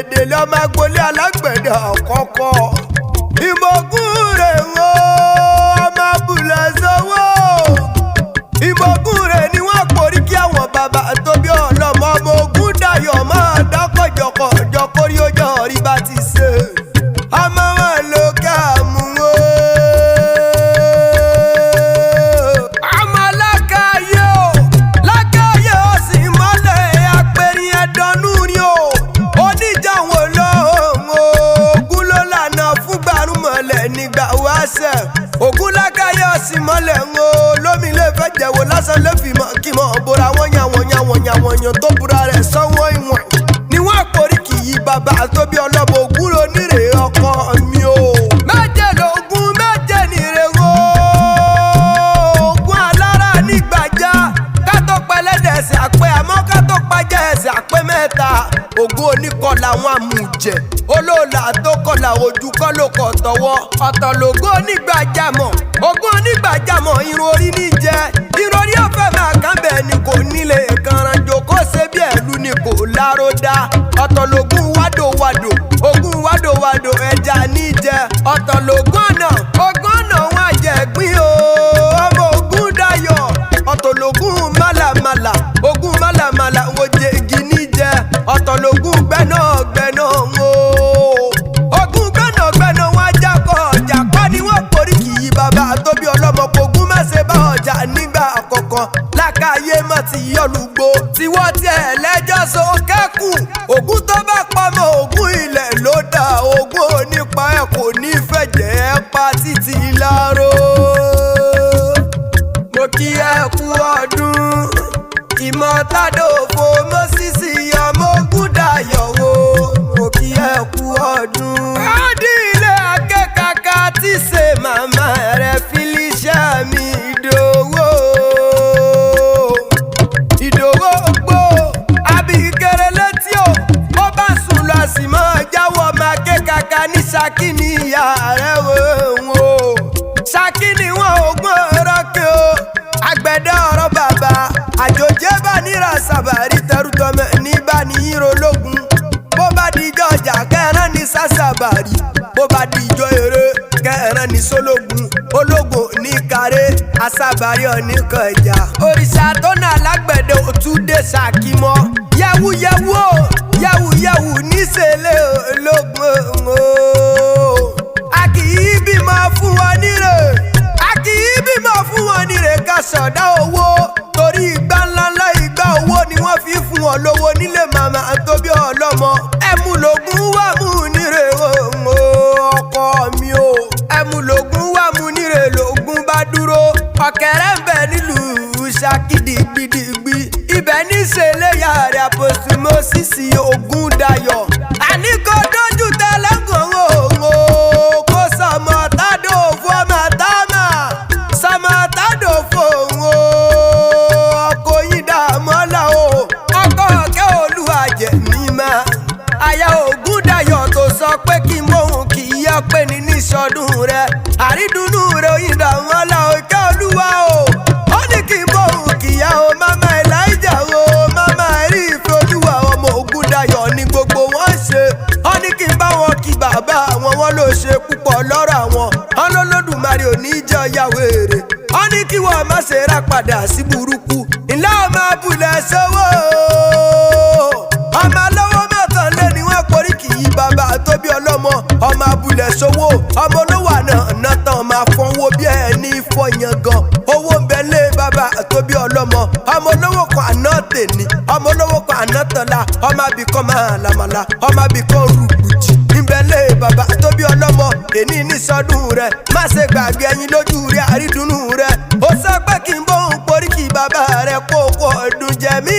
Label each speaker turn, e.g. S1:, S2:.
S1: délé ọmọ agboolé alágbẹ̀dẹ àkọ́kọ́. Ìmọ̀gún rẹ̀ ń wo ọmọ abúlé sọ́wọ́. Ìmọ̀gún rẹ̀ ni wọ́n porí kí àwọn bàbá tó bí ọlọ́mọ ọmọ ogun dayọ̀ máa dákọ̀jọ̀kọ̀jọ̀ kórí ojú ọ̀rí bá ti ṣe. Ọmọ wọn ló ká mú o. Ọmọ lákàáyé o, lákàáyé o sì mọ́lẹ̀ apẹ̀rin ẹ̀dọ́nú ni o. Oníjà wo lóhùn o, Ògún ló lànà fún gbàrúmọ̀lẹ̀ nígbà wáṣẹ̀. Ògún lákàáyé o sì mọ́lẹ̀ ń o, lómi lè fẹ́ jẹ̀wò lásán lè fi mọ́ kí mọ́ bora wọ́n yàn tó bura rẹ̀ sanwó ìwọ̀n. Ni wọ́n porí kì í bàbá tó bí ọlọ́mọ Ògún ló nírè ọkọ mi o. Méje lógún méje nírè o. Ògún alára nígbàjá ká tó pẹlẹ́dẹ̀ ẹsẹ̀ àpẹ àmọ́ ká tó pàjẹ́ ẹsẹ̀ àpẹ mẹ́ta. Ògún oníkọlà wọn àmùjẹ olóòlà tó kọlà ojú kọ́ ló kọ̀ tọwọ́. Ọ̀tọ̀ lògún onígbàjámọ̀ Ògún onígbàjámọ̀ irun orí níjẹ irun orí ọ̀fẹ́ máa kán bẹ́ẹ̀ ni kò nílé kanranjo kó ṣe bí ẹ̀lú ni kò láró dá. Ọ̀tọ̀ lògún wádòwádò Ògún wádòwádò ẹja níjẹ. Ọ̀tọ̀ lògún ọ̀nà wọn àjẹgbín o ọmọ Ògún dayọ̀. Ọ̀tọ̀ lògún málàmálà Ògún málàmálà wo jègi níjẹ. Ọ̀tọ̀ lògún gbẹ́nàgbẹ́nà o Ògún gbẹ́nàgbẹ́nà wọn jàkọ́ ni wọ́n porí kì í bàbá tó bí ọlọ́mọ Ògún má ṣe bá ọjà nígbà àkọ́kọ́. Lákàáyé má ti yọlùgbò tí wọ́n tiẹ̀ lẹ́jọ́ so kẹ́kù. Ògún tó bá pamọ́ Ògún ilẹ̀ ló dá. Ògún onípa ẹ̀ kò ní fẹ̀jẹ̀ ẹ̀ pa títí láró. Mo kí ẹ kú ọdún ìmọ̀tádòfo Mósìsì ọmọ Ògún dayọ̀ o. Mo kí ẹ kú ọdún. Ọdún ilé akẹ́kàkà tí ṣe màmá rẹ̀ Felicia mi Ìdòwò gbó abikere létí o. Ó bá sùn lọ sí mọ́ jáwọ́ ọmọ akẹ́kàkà ní Ṣakí ní ìyá rẹ̀ wò. Ṣakí ni wọ́n Ògún ọ̀rọ̀kẹ́ o. Àgbẹ̀dẹ ọ̀rọ̀ bàbá àjòjé bá níra sàbàrí tẹrùtọ́mẹ níbà ní ìrọ̀lógún. Bó bá dijọ́ ọjà kẹrán ní sàṣàbàrí. Bó bá dijọ́ eré kẹrán ní sólógún. Ológun ní káré àṣàbàrí ọ̀nìkan ìjà. Òrìṣà tó nà lágbẹ̀dẹ òtúndé Ṣakí mọ́. Yẹ̀wùyẹ̀wù o yẹ̀wùyẹ̀wù níṣẹ́lẹ̀ ológun o. A kì í bímọ fún wọn níre. A kì í bímọ fún wọn níre ká ṣọ̀dá owó. Torí ìgbà ńláńlá ìgbà owó ni wọ́n fi fún wọn lówó nílé màmá tó bí ọlọ́mọ. Ẹmu lògún wà mú níre o ọkọ mi o. Ẹmu lògún wà mú níre lògún bá dúró. Ọ̀kẹ́rẹ́ ń bẹ nílùú Ṣakí dìgbìdìgbì. Ibẹ̀ ní ṣẹlẹ̀ yàrá Àpọ́sítélì Mósìsì Ògún dayọ̀. Àní kò dójú tẹ́lẹ̀gùn o kó sọmọ tádòfo ọmọ táàmà sọmọ tádòfo o. Ọkọ yín dàmọ́lá o ọkọ ọ̀kẹ́ olúwàjẹ̀ mímá. Aya Ògún dayọ̀ tó sọ pé kí mòun kì í yọ pé ní níṣọdún rẹ̀. Àrídùnnú rẹ̀ oyin dàmọ́lá òkè olúwa o. Ó ní kí mòun kì í yá o mama Elijah o mama ẹ̀rí ìfẹ́ olúwa ọmọ Ògún dayọ̀ ní gbogbo wọn ṣe. Ó ní kí n bá wọn kí bàbá wọn ló ṣe púpọ̀ lọ́rọ̀ àwọn. Ọlọ́lọ́dùmarè ò ní jẹ́ ọ̀yàwó èrè. Ó ní kí wọ́n má ṣe rà padà sí burúkú. Ìlà ọmọ abúlé sọ́wọ́ ọmọ lọ́wọ́ mọ́kànlé ni wọ́n porí kì í bàbá tó bí ọlọ́mọ. Ọmọ abúlé sọ́wọ́ ọmọ olówó àná tán máa fọwọ́ bí ẹni fọyàn gan. Owó ń bẹ lé bàbá tó bí ọlọ́mọ. Ọmọ olówó kan àná tèní ọmọ olówó kan àná tọ̀la. Ọmọ abìkan máa làmàlà ọmọ abìkan rúgbùjì. Ìbẹ̀lẹ̀ bàbá tó bí ọlọ́mọ èní ní sọdún rẹ̀. Má ṣe gbàgbé ẹyin lójú rẹ̀ àrídùnnú rẹ̀. Ó sọ pé kí n bóun porí kì í bàbá rẹ̀ kó ọdún jẹ mí.